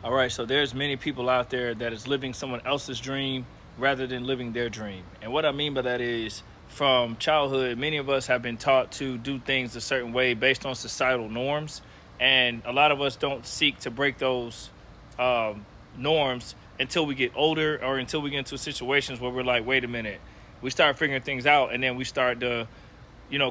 All right, so there's many people out there that is living someone else's dream rather than living their dream. And what I mean by that is from childhood, many of us have been taught to do things a certain way based on societal norms. And a lot of us don't seek to break those norms until we get older or until we get into situations where we're like, wait a minute, we start figuring things out and then we start to,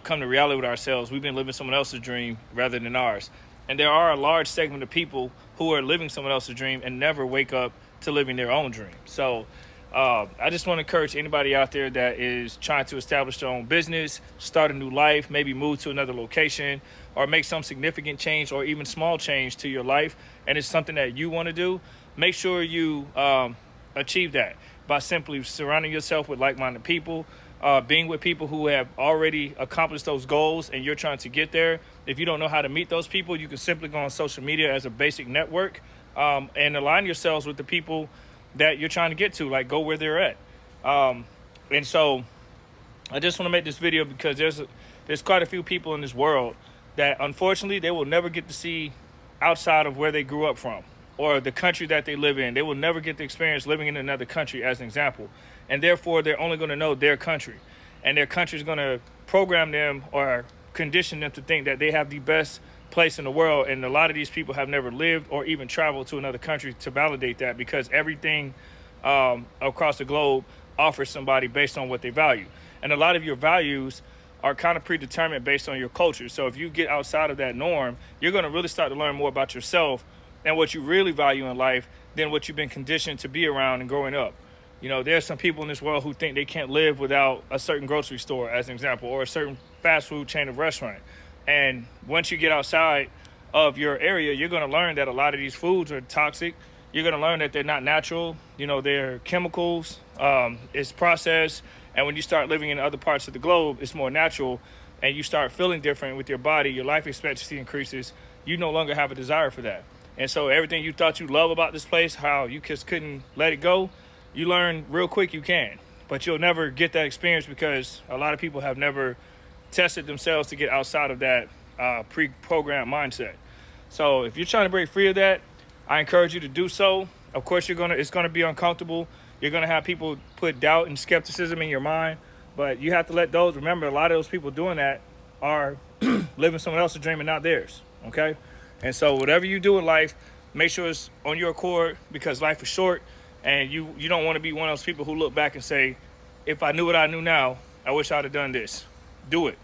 come to reality with ourselves. We've been living someone else's dream rather than ours. And there are a large segment of people who are living someone else's dream and never wake up to living their own dream. So I just want to encourage anybody out there that is trying to establish their own business, start a new life, maybe move to another location, or make some significant change or even small change to your life, and it's something that you want to do. Make sure you achieve that by simply surrounding yourself with like-minded people, being with people who have already accomplished those goals and you're trying to get there. If you don't know how to meet those people, you can simply go on social media as a basic network and align yourselves with the people that you're trying to get to, like go where they're at. And so I just want to make this video because there's quite a few people in this world that unfortunately they will never get to see outside of where they grew up from or the country that they live in. They will never get the experience living in another country as an example. And therefore, they're only going to know their country. And their country is going to program them or condition them to think that they have the best place in the world. And a lot of these people have never lived or even traveled to another country to validate that, because everything across the globe offers somebody based on what they value. And a lot of your values are kind of predetermined based on your culture. So if you get outside of that norm, you're going to really start to learn more about yourself and what you really value in life than what you've been conditioned to be around and growing up. There's some people in this world who think they can't live without a certain grocery store, as an example, or a certain fast food chain of restaurant. And once you get outside of your area, you're going to learn that a lot of these foods are toxic. You're going to learn that they're not natural. They're chemicals. It's processed. And when you start living in other parts of the globe, it's more natural. And you start feeling different with your body. Your life expectancy increases. You no longer have a desire for that. And so everything you thought you love about this place, how you just couldn't let it go, you learn real quick you can. But you'll never get that experience because a lot of people have never tested themselves to get outside of that pre-programmed mindset. So if you're trying to break free of that, I encourage you to do so. Of course, it's gonna be uncomfortable. You're gonna have people put doubt and skepticism in your mind, but you have to let those, remember, a lot of those people doing that are living someone else's dream and not theirs, okay? And so whatever you do in life, make sure it's on your accord, because life is short, and you don't want to be one of those people who look back and say, if I knew what I knew now, I wish I'd have done this. Do it.